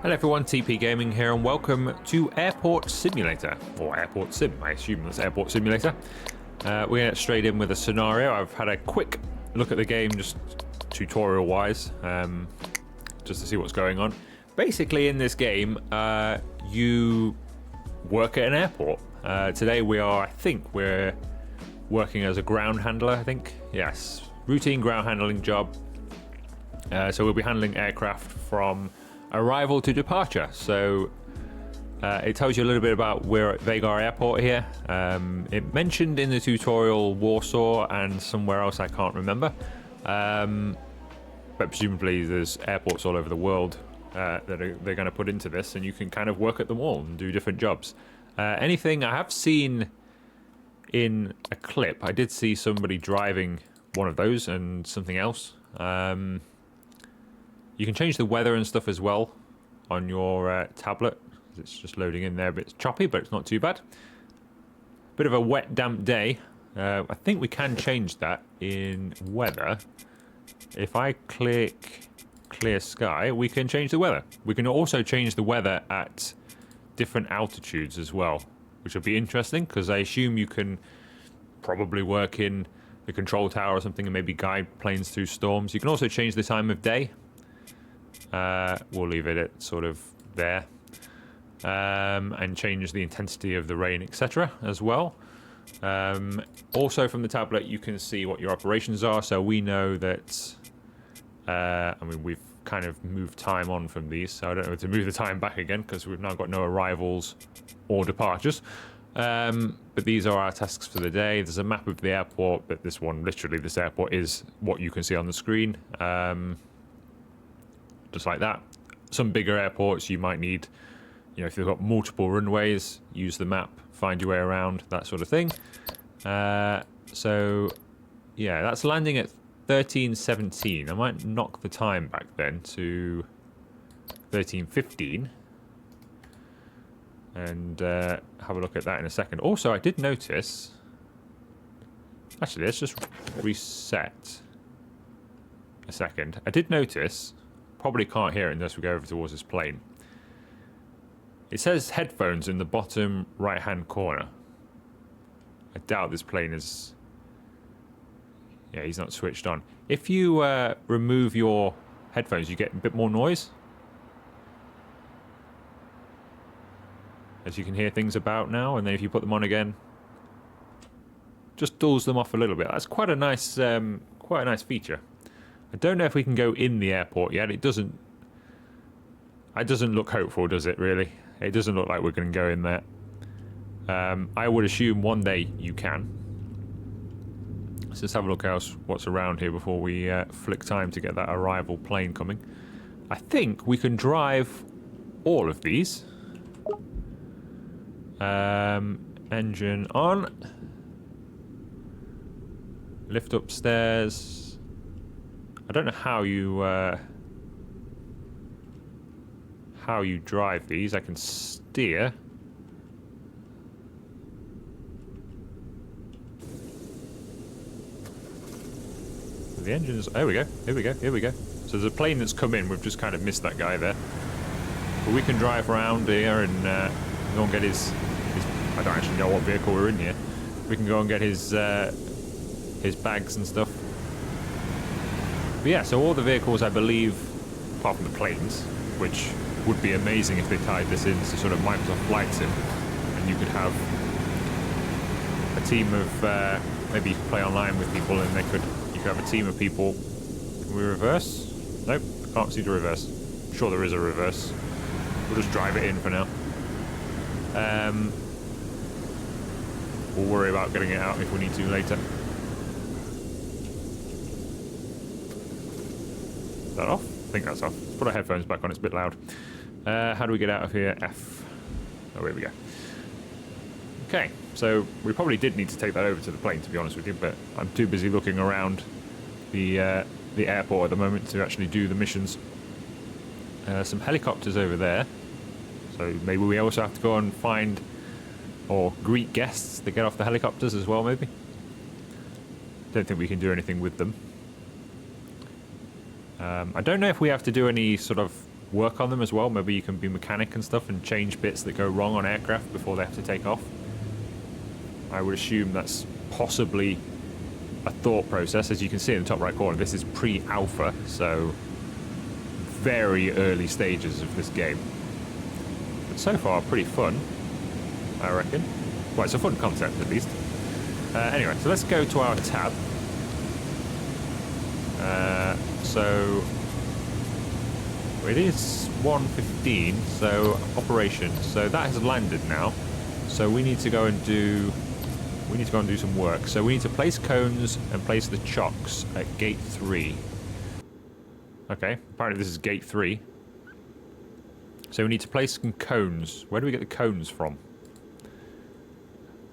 Hello everyone, TP Gaming here and welcome to Airport Simulator, or Airport Sim, I assume that's Airport Simulator. We're going to get straight in with a scenario. I've had a quick look at the game, just tutorial wise, just to see what's going on. Basically in this game, you work at an airport. Today I think we're working as a ground handler, Yes, routine ground handling job. So we'll be handling aircraft from arrival to departure. So it tells you a little bit about we're at Vegar Airport here. It mentioned in the tutorial Warsaw and somewhere else I can't remember. But presumably there's airports all over the world that they're going to put into this, and you can kind of work at them all and do different jobs. Anything I have seen in a clip, I did see somebody driving one of those and something else. You can change the weather and stuff as well on your tablet. It's just loading in there a bit choppy, but it's not too bad. Bit of a wet, damp day. I think we can change that in weather. If I click clear sky, we can change the weather. We can also change the weather at different altitudes as well, which will be interesting because I assume you can probably work in the control tower or something and maybe guide planes through storms. You can also change the time of day. We'll leave it at sort of there, and change the intensity of the rain, etc. as well. Also from the tablet you can see what your operations are, so we know that we've kind of moved time on from these, so I don't know to move the time back again because we've now got no arrivals or departures. But these are our tasks for the day. There's a map of the airport, but this airport is what you can see on the screen. Just like that. Some bigger airports you might need, if you've got multiple runways, use the map, find your way around, that sort of thing. So yeah, that's landing at 13:17. I might knock the time back then to 13:15 and have a look at that in a second. Also, I did notice, actually let's just reset a second. I did notice, probably can't hear it unless we go over towards this plane. It says headphones in the bottom right hand corner. I doubt this plane is... Yeah, he's not switched on. If you remove your headphones, you get a bit more noise. As you can hear things about now, and then if you put them on again, just dulls them off a little bit. That's quite a nice feature. I don't know if we can go in the airport yet. It doesn't look hopeful, does it, really? It doesn't look like we're going to go in there. I would assume one day you can. Let's just have a look what's around here before we flick time to get that arrival plane coming. I think we can drive all of these. Engine on. Lift upstairs. I don't know how you drive these. I can steer. The engines. There we go. Here we go. So there's a plane that's come in. We've just kind of missed that guy there. But we can drive around here and go and get his. I don't actually know what vehicle we're in here. We can go and get his bags and stuff. But yeah, so all the vehicles, I believe, apart from the planes, which would be amazing if they tied this into sort of Microsoft Flight Sim, and you could have a team of, maybe you could play online with people, and you could have a team of people. Can we reverse? Nope, can't see the reverse. I'm sure there is a reverse. We'll just drive it in for now. We'll worry about getting it out if we need to later. Is that off? I think that's off. Let's put our headphones back on, it's a bit loud. How do we get out of here? F. Oh, here we go. Okay, so we probably did need to take that over to the plane, to be honest with you, but I'm too busy looking around the airport at the moment to actually do the missions. Some helicopters over there. So maybe we also have to go and find or greet guests that get off the helicopters as well, maybe. Don't think we can do anything with them. I don't know if we have to do any sort of work on them as well. Maybe you can be mechanic and stuff and change bits that go wrong on aircraft before they have to take off. I would assume that's possibly a thought process. As you can see in the top right corner, this is pre-alpha, so very early stages of this game. But so far, pretty fun, I reckon. Well, it's a fun concept at least. Anyway, so let's go to our tab. So it is 1:15, so operations. So that has landed now. So we need to go and do some work. So we need to place cones and place the chocks at gate 3. Okay, apparently this is gate 3. So we need to place some cones. Where do we get the cones from?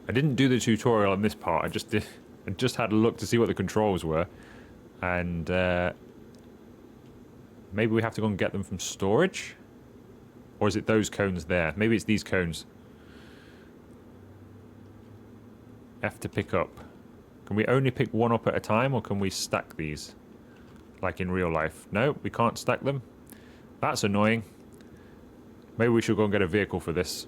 I didn't do the tutorial on this part. I just had a look to see what the controls were, and maybe we have to go and get them from storage, or is it those cones there? Maybe it's these cones. F to pick up. Can we only pick one up at a time, or can we stack these like in real life? No, we can't stack them. That's annoying. Maybe we should go and get a vehicle for this.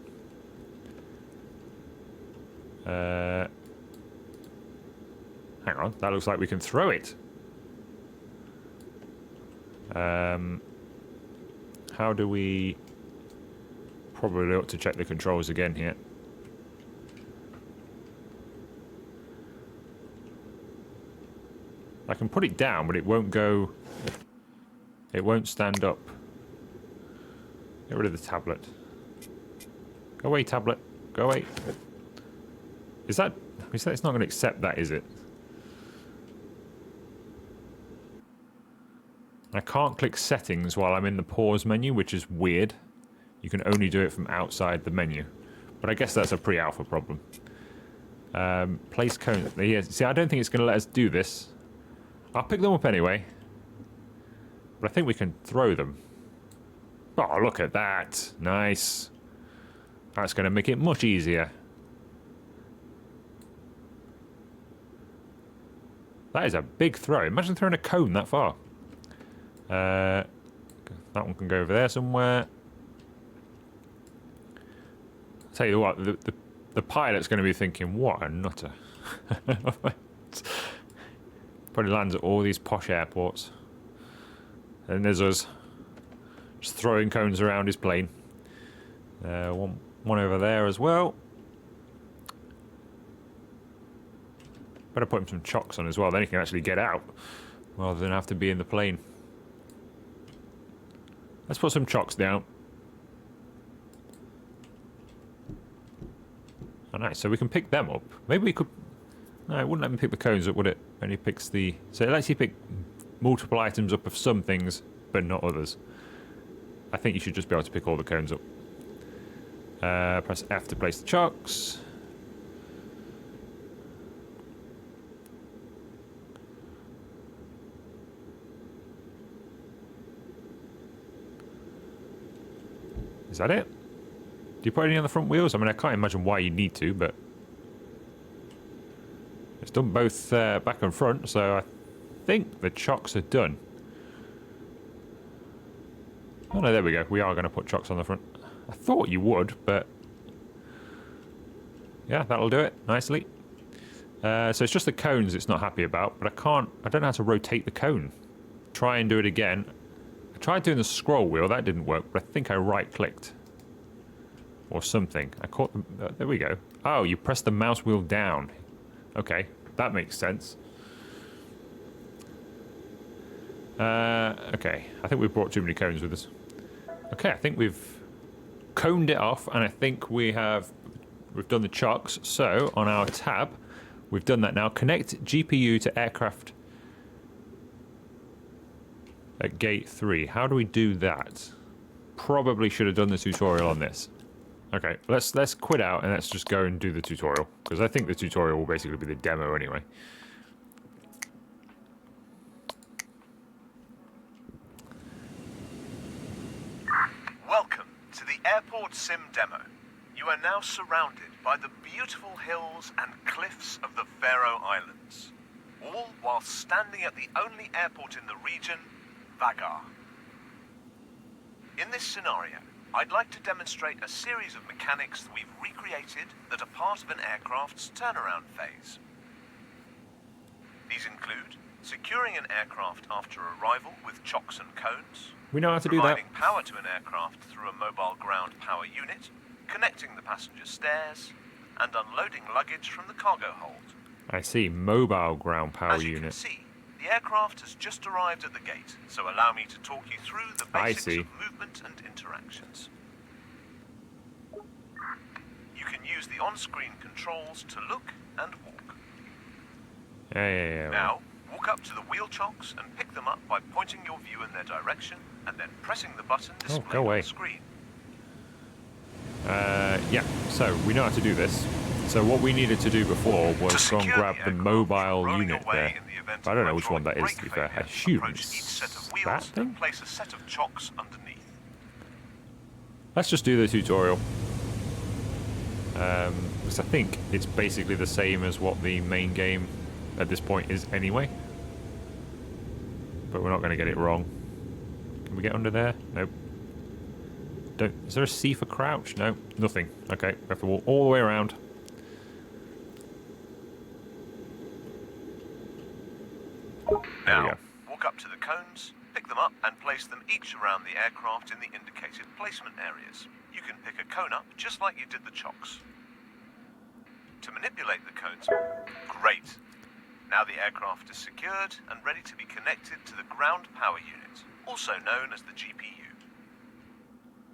Hang on, that looks like we can throw it. How do we... Probably ought to check the controls again here. I can put it down, but it won't go... It won't stand up. Get rid of the tablet. Go away, tablet. Go away. Is that... It's not going to accept that, is it? I can't click settings while I'm in the pause menu, which is weird. You can only do it from outside the menu. But I guess that's a pre-alpha problem. Place cones. Yeah, see, I don't think it's going to let us do this. I'll pick them up anyway. But I think we can throw them. Oh, look at that. Nice. That's going to make it much easier. That is a big throw. Imagine throwing a cone that far. That one can go over there somewhere. I'll tell you what, the pilot's going to be thinking, what a nutter. Probably lands at all these posh airports. And there's us just throwing cones around his plane. One over there as well. Better put him some chocks on as well, then he can actually get out rather than have to be in the plane. Let's put some chocks down. Oh, nice. So we can pick them up. Maybe we could... No, it wouldn't let me pick the cones up, would it? Only picks the... So it lets you pick multiple items up of some things, but not others. I think you should just be able to pick all the cones up. Press F to place the chocks. Is that it? Do you put any on the front wheels? I mean, I can't imagine why you need to, but... It's done both back and front, so I think the chocks are done. Oh no, there we go. We are going to put chocks on the front. I thought you would, but... Yeah, that'll do it nicely. So it's just the cones it's not happy about, but I don't know how to rotate the cone. Try and do it again. I tried doing the scroll wheel, that didn't work, but I think I right-clicked. Or something. I caught the... there we go. Oh, you press the mouse wheel down. Okay, that makes sense. Okay, I think we've brought too many cones with us. Okay, I think we've coned it off, and I think we've done the chocks. So, on our tab, we've done that now. Connect GPU to aircraft at gate 3. How do we do that? Probably should have done the tutorial on this. Okay, let's quit out and let's just go and do the tutorial, because I think the tutorial will basically be the demo anyway. Welcome to the Airport Sim demo. You are now surrounded by the beautiful hills and cliffs of the Faroe Islands, all while standing at the only airport in the region, Vagar. In this scenario, I'd like to demonstrate a series of mechanics that we've recreated that are part of an aircraft's turnaround phase. These include securing an aircraft after arrival with chocks and cones, We know how to do that. providing power to an aircraft through a mobile ground power unit, connecting the passenger stairs, and unloading luggage from the cargo hold. I see. Mobile ground power As you can unit. see, the aircraft has just arrived at the gate, so allow me to talk you through the I basics see. of movement and interactions. You can use the on-screen controls to look and walk. Yeah. Now, walk up to the wheel chocks and pick them up by pointing your view in their direction and then pressing the button displayed go away. on the screen. Yeah, so we know how to do this. So what we needed to do before was To go and secure grab the aircraft mobile from rolling unit away there. in the event I don't of know which one that hydraulic is, to be brake fair. I failure, assume approach it's each set of that wheels thing. and place a set of chocks underneath. Let's just do the tutorial. Because I think it's basically the same as what the main game at this point is anyway. But we're not going to get it wrong. Can we get under there? Nope. Is there a C for crouch? No, nothing. Okay, we have to walk all the way around. There we Now, go. walk up to the cones, pick them up and place them each around the aircraft in the indicated placement areas. You can pick a cone up just like you did the chocks. To manipulate the cones, great. Now the aircraft is secured and ready to be connected to the ground power unit, also known as the GPU.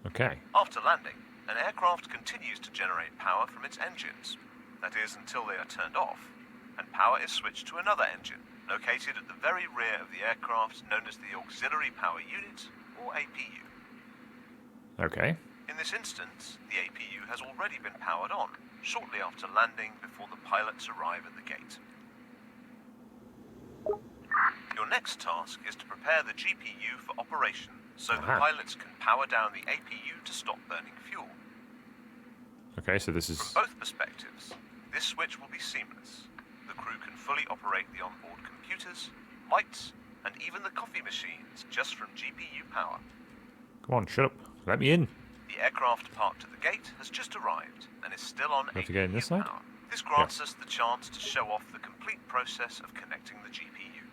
Okay. After landing, an aircraft continues to generate power from its engines. That is, until they are turned off, and power is switched to another engine, located at the very rear of the aircraft, known as the Auxiliary Power Unit, or APU. Okay. In this instance, the APU has already been powered on, shortly after landing before the pilots arrive at the gate. Your next task is to prepare the GPU for operation, so the Aha. pilots can power down the APU to stop burning fuel. Okay, so this is... From both perspectives, this switch will be seamless. The crew can fully operate the onboard computers, lights, and even the coffee machines just from GPU power. Come on, shut up. Let me in. The aircraft parked at the gate has just arrived and is still on have to get in this APU side? power. This grants us the chance to show off the complete process of connecting the GPU.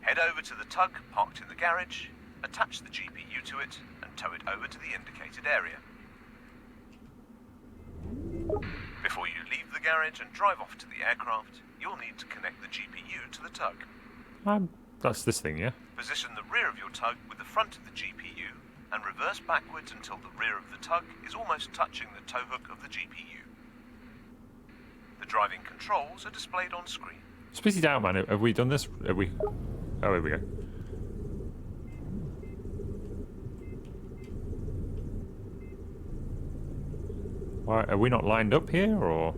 Head over to the tug parked in the garage, attach the GPU to it, and tow it over to the indicated area. Before you leave the garage and drive off to the aircraft, you'll need to connect the GPU to the tug. That's this thing, yeah? Position the rear of your tug with the front of the GPU and reverse backwards until the rear of the tug is almost touching the tow hook of the GPU. The driving controls are displayed on screen. Spit it out, man. Have we done this? Have we... Oh, here we go. Why, are we not lined up here, or...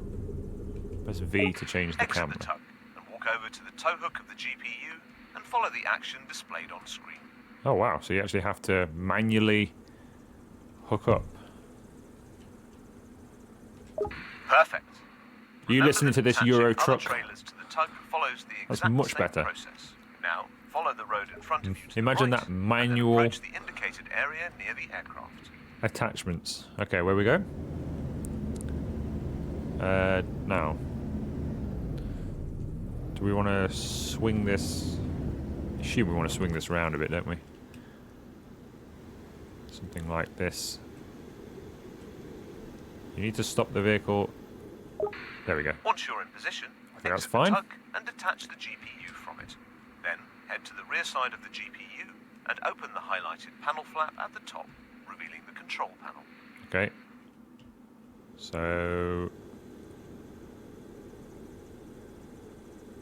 Press V to change the Exit camera. the tug and walk over to the tow hook of the GPU and follow the action displayed on screen. Oh, wow. So you actually have to manually hook up. Perfect. You Remember listening that to this attaching Euro other truck? trailers to the tug follows the That's exact much same better. process. Now, follow the road in front of you to Imagine the right, that manual- and then approach the indicated area near the aircraft. Attachments. Okay, where we go? Now. Do we want to swing this? Assume we want to swing this round a bit, don't we? Something like this. You need to stop the vehicle. There we go. Once you're in position, think that's exit fine. the tug and detach the GPU from it. Then head to the rear side of the GPU and open the highlighted panel flap at the top, revealing the control panel. Okay. So...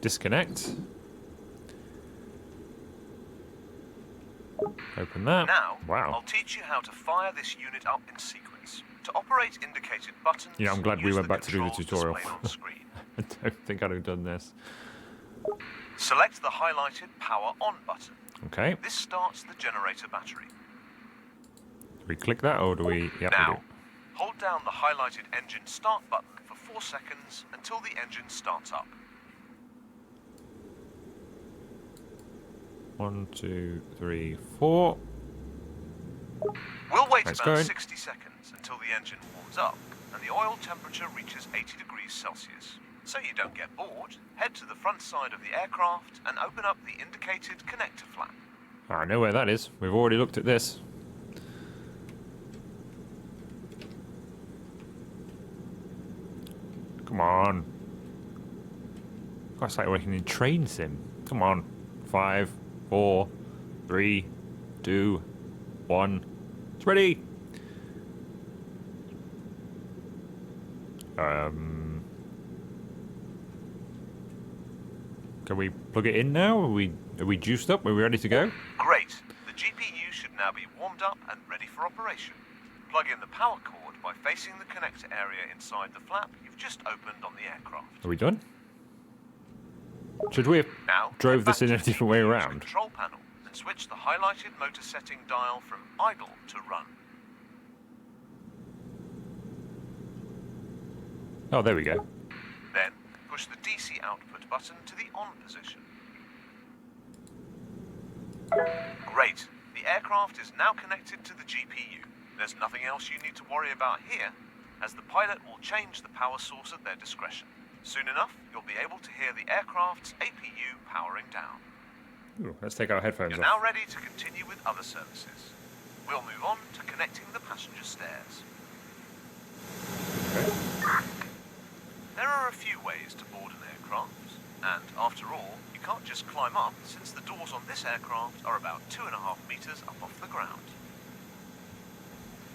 disconnect. Open that. Now, Wow. I'll teach you how to fire this unit up in sequence. To operate indicated buttons, Yeah, I'm glad we use went the back to do the controls tutorial. displayed on screen. I don't think I'd have done this. Select the highlighted Power On button. Okay. This starts the generator battery. Do we click that or do we... Yep, we do. Now, hold down the highlighted Engine Start button for 4 seconds until the engine starts up. 1, 2, 3, 4. We'll wait Let's about go. 60 seconds until the engine warms up and the oil temperature reaches 80 degrees Celsius. So you don't get bored, head to the front side of the aircraft and open up the indicated connector flap. I know where that is. We've already looked at this. Come on. God, it's like working in train sim. Come on. 5, 4, 3, 2, 1. It's ready. Can we plug it in now? Are we juiced up? Are we ready to go? Great. The GPU should now be warmed up and ready for operation. Plug in the power cord by facing the connector area inside the flap you've just opened on the aircraft. Are we done? Should we have Now, drove head this back in a to the different way GPU's around? Control panel and switch the highlighted motor setting dial from idle to run. Oh, there we go. Then, push the DC output button to the on position. Great. The aircraft is now connected to the GPU. There's nothing else you need to worry about here, as the pilot will change the power source at their discretion. Soon enough, you'll be able to hear the aircraft's APU powering down. Ooh, let's take our headphones You're off. now ready to continue with other services. We'll move on to connecting the passenger stairs. Okay. There are a few ways to board an aircraft, and after all, you can't just climb up since the doors on this aircraft are about 2.5 meters up off the ground.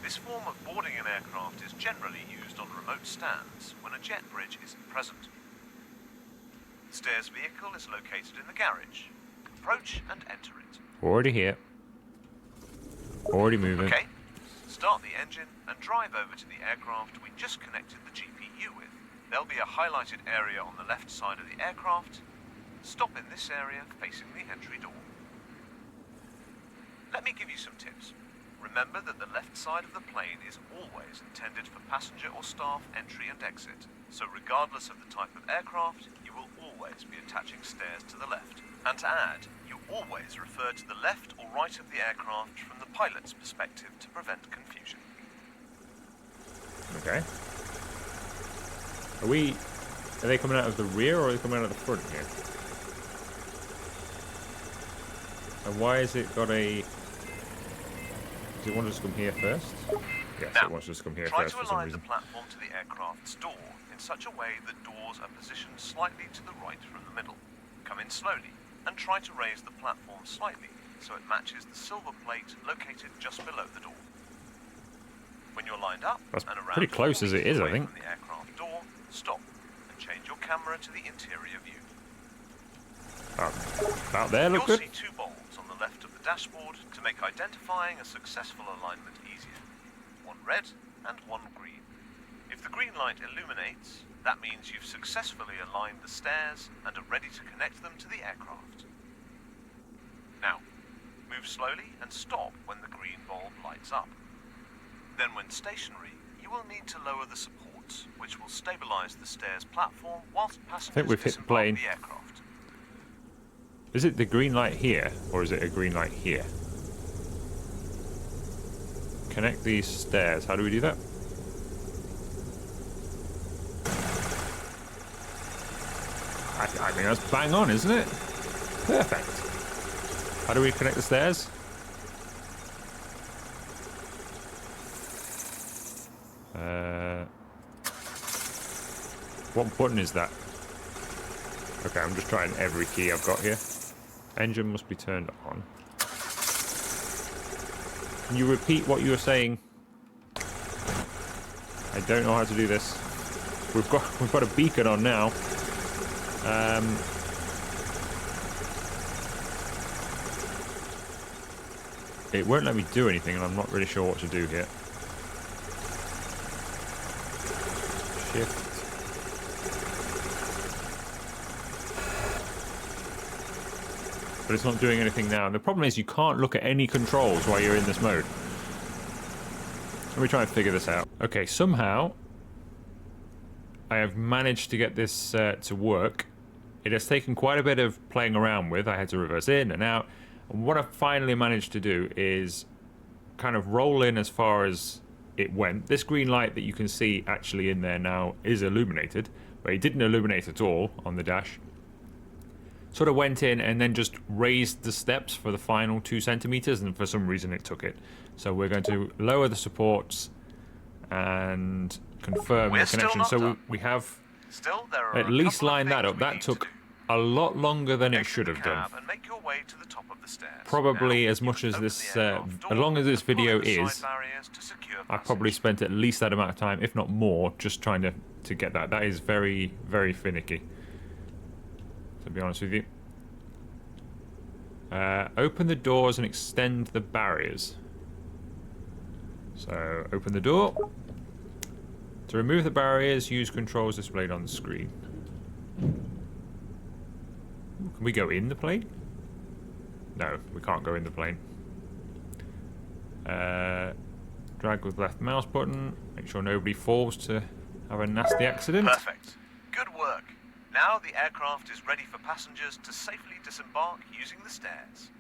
This form of boarding an aircraft is generally used on remote stands when a jet bridge isn't present. The stairs vehicle is located in the garage. Approach and enter it. Already here. Already moving. Okay, start the engine and drive over to the aircraft we just connected the GPU with. There'll be a highlighted area on the left side of the aircraft. Stop in this area facing the entry door. Let me give you some tips. Remember that the left side of the plane is always intended for passenger or staff entry and exit, so regardless of the type of aircraft, you will always be attaching stairs to the left. And to add, you always refer to the left or right of the aircraft from the pilot's perspective to prevent confusion. Okay. Are they coming out of the rear or are they coming out of the front here? And why has it got a... Does it want us to come here first? Yes, Now, it wants us to come here try first to for some align the reason. platform to the aircraft's door in such a way that doors are positioned slightly to the right from the middle. Come in slowly and try to raise the platform slightly so it matches the silver plate located just below the door. When you're lined up That's and around pretty close 4 as it meters is, I away think. from the aircraft door, stop and change your camera to the interior view. About there, look You'll good. see two bulbs on the left of the dashboard to make identifying a successful alignment easier. One red and one green. If the green light illuminates, that means you've successfully aligned the stairs and are ready to connect them to the aircraft. Now, move slowly and stop when the green bulb lights up. Then when stationary, you will need to lower the supports, which will stabilize the stairs platform whilst passengers we've hit the disembark plane. the aircraft. Is it the green light here or is it a green light here? Connect these stairs. How do we do that? I mean, that's bang on, isn't it? Perfect. How do we connect the stairs? What button is that? Okay, I'm just trying every key I've got here. Engine must be turned on. Can you repeat what you were saying? I don't know how to do this. We've got a beacon on now. It won't let me do anything, and I'm not really sure what to do here. Shift. But it's not doing anything now. And the problem is you can't look at any controls while you're in this mode. Let me try and figure this out. Okay, somehow I have managed to get this to work. It has taken quite a bit of playing around with. I had to reverse in and out. And what I finally managed to do is kind of roll in as far as it went. This green light that you can see actually in there now is illuminated, but it didn't illuminate at all on the dash. Sort of went in and then just raised the steps for the final 2 centimeters, and for some reason it took it. So we're going to lower the supports and confirm the connection. So we have Still, there are at least lined that up. That took a lot longer than it should have done. And make your way to the top of the stairs. Probably now, as much as open this, the aircraft door as long as this and pull video in the is, side barriers to secure I probably passage. spent at least that amount of time, if not more, just trying to get that. That is very, very finicky, to be honest with you. Open the doors and extend the barriers. So, open the door. To remove the barriers, use controls displayed on the screen. Can we go in the plane? No, we can't go in the plane. Drag with left mouse button. Make sure nobody falls to have a nasty accident. Perfect. Good work. Now the aircraft is ready for passengers to safely disembark using the stairs.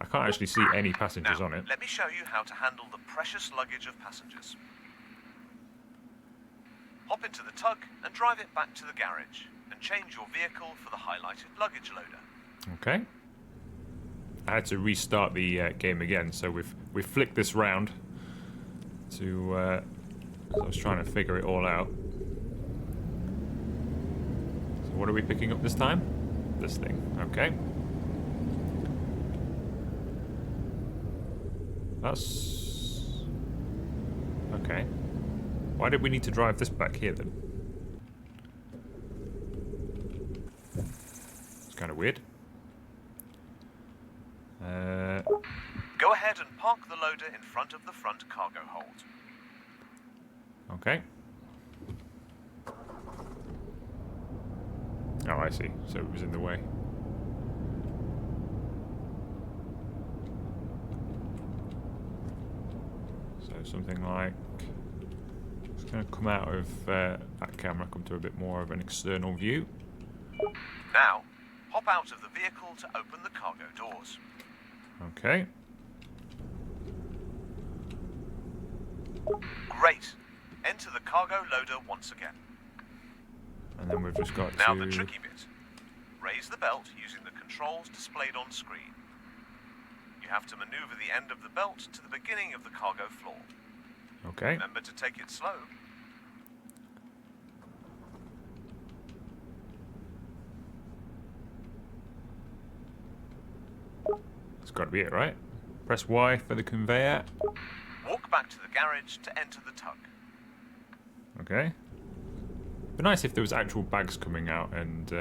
I can't actually see any passengers Now, on it. let me show you how to handle the precious luggage of passengers. Hop into the tug and drive it back to the garage, and change your vehicle for the highlighted luggage loader. Okay. I had to restart the game again, so we've flicked this round to. So I was trying to figure it all out. So what are we picking up this time? This thing. Okay. That's okay. Why did we need to drive this back here then? It's kind of weird. Go ahead and park the loader in front of the front cargo hold. Okay. Oh, I see. So it was in the way. So something like... It's going to come out of that camera, come to a bit more of an external view. Now, hop out of the vehicle to open the cargo doors. Okay. Great. Enter the cargo loader once again. And then we've just got Now to... the tricky bit. Raise the belt using the controls displayed on screen. You have to maneuver the end of the belt to the beginning of the cargo floor. Okay. Remember to take it slow. That's got to be it, right? Press Y for the conveyor. Walk back to the garage to enter the tug. Okay. It'd be nice if there was actual bags coming out and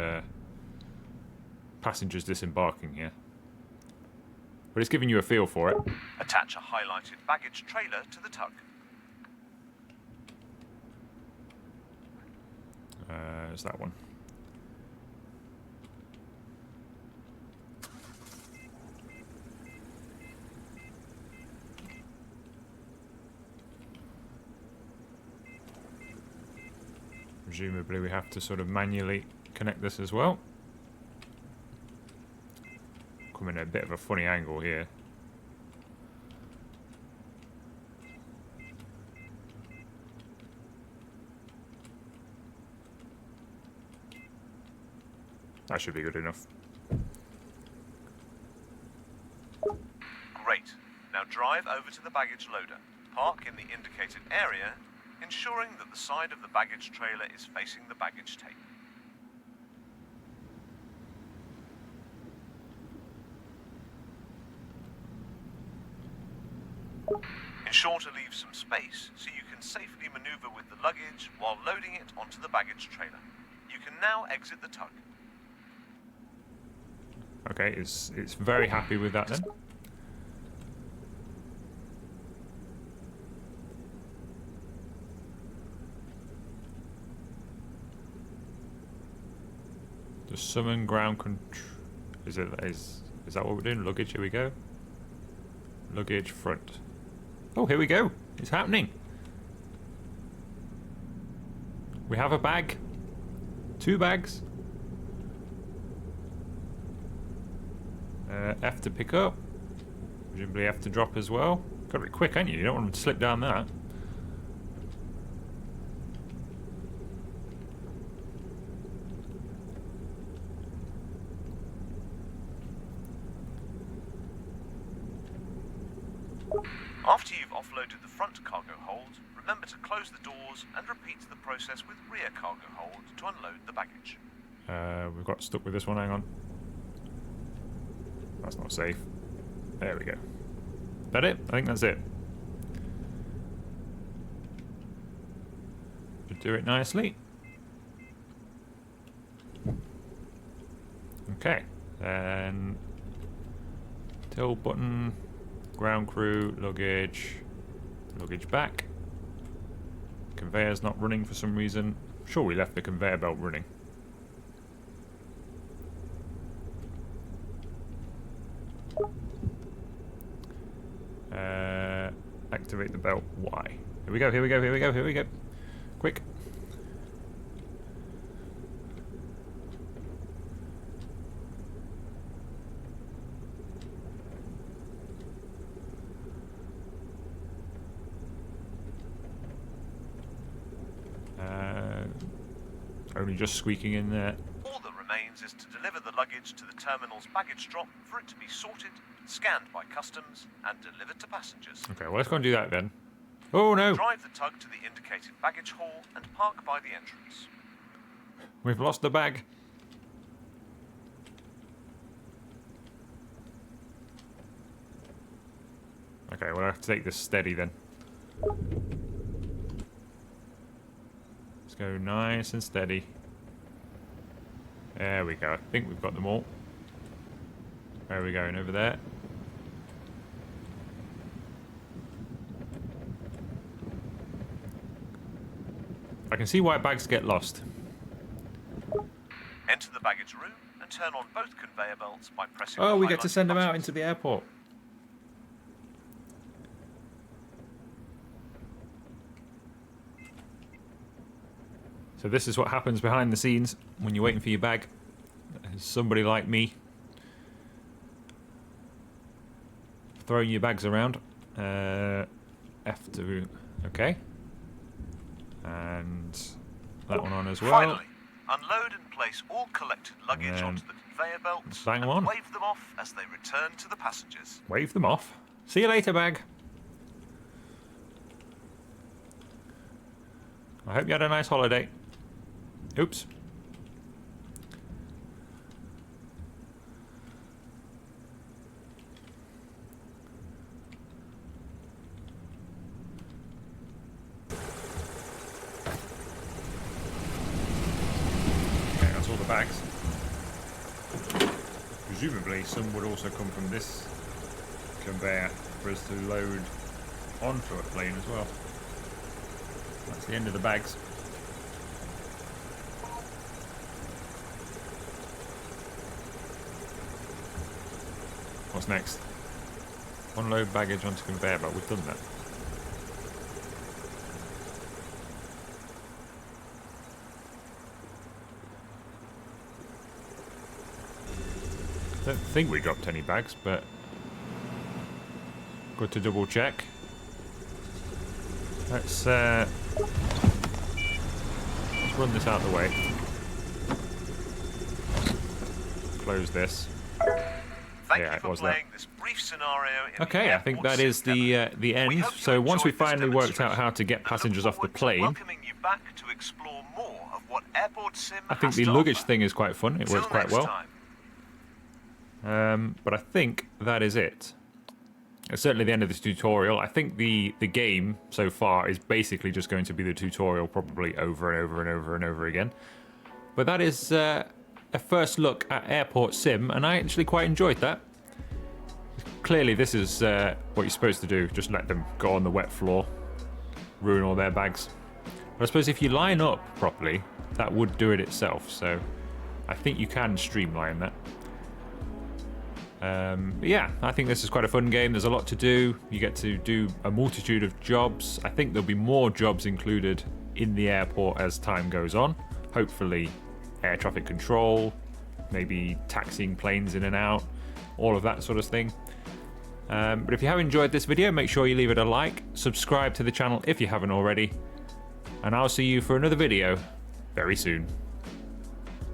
passengers disembarking here. But it's giving you a feel for it. Attach a highlighted baggage trailer to the tug. It's that one. Presumably we have to sort of manually connect this as well. Coming at a bit of a funny angle here. That should be good enough. Great. Now drive over to the baggage loader. Park in the indicated area, ensuring that the side of the baggage trailer is facing the baggage tape. Ensure to leave some space so you can safely maneuver with the luggage while loading it onto the baggage trailer. You can now exit the tug. Okay, it's very happy with that then. The summon ground control. Is that what we're doing? Luggage, here we go. Luggage front. Oh, here we go. It's happening. We have a bag. 2 bags. F to pick up. Presumably have to drop as well. Got to be quick, ain't you? You don't want them to slip down that. After you've offloaded the front cargo hold, remember to close the doors and repeat the process with rear cargo hold to unload the baggage. We've got stuck with this one, hang on. That's not safe. There we go. That it? I think that's it. Should do it nicely. Okay. Then tilt button, ground crew, luggage, luggage back. Conveyor's not running for some reason. Sure, we left the conveyor belt running. Activate the belt. Why? Here we go, here we go, here we go, here we go. Quick. Only just squeaking in there. All that remains is to deliver the luggage to the terminal's baggage drop for it to be sorted, scanned by customs, and delivered to passengers. Okay, well, let's go and do that then. Oh no! Drive the tug to the indicated baggage hall and park by the entrance. We've lost the bag. Okay, we'll have to take this steady then. Let's go nice and steady. There we go. I think we've got them all. Where are we going? Over there. I can see why bags get lost. Enter the baggage room and turn on both conveyor belts by pressing Oh, the we get to highlighted send them out buttons. into the airport. So this is what happens behind the scenes when you're waiting for your bag. There's somebody like me throwing your bags around. F2, okay. And that one on as well. Finally, unload and place all collected luggage And onto the conveyor belts bang and on. wave them off as they return to the passengers. Wave them off. See you later, bag. I hope you had a nice holiday. Oops. Okay, that's all the bags. Presumably some would also come from this conveyor for us to load onto a plane as well. That's the end of the bags. What's next? Unload baggage onto conveyor belt. We've done that. Don't think we dropped any bags, but good to double check. Let's run this out of the way. Close this. Thank Yeah, you it for was that. playing this brief scenario in Okay, the I think airport that is sim the demo. We end. hope you So once we enjoyed this finally worked out demonstration how to get and look passengers off the forward to plane, welcoming you back to explore more of what Airport Sim I think has the to luggage offer. thing is quite fun. It Till works quite next well. time. But I think that is it. It's certainly the end of this tutorial. I think the game so far is basically just going to be the tutorial, probably over and over and over and over again. But that is a first look at Airport Sim, and I actually quite enjoyed that. Clearly, this is what you're supposed to do. Just let them go on the wet floor, ruin all their bags. But I suppose if you line up properly, that would do it itself. So I think you can streamline that. But yeah, I think this is quite a fun game. There's a lot to do. You get to do a multitude of jobs. I think there'll be more jobs included in the airport as time goes on. Hopefully air traffic control, maybe taxiing planes in and out, all of that sort of thing. But if you have enjoyed this video, make sure you leave it a like, subscribe to the channel if you haven't already, and I'll see you for another video very soon.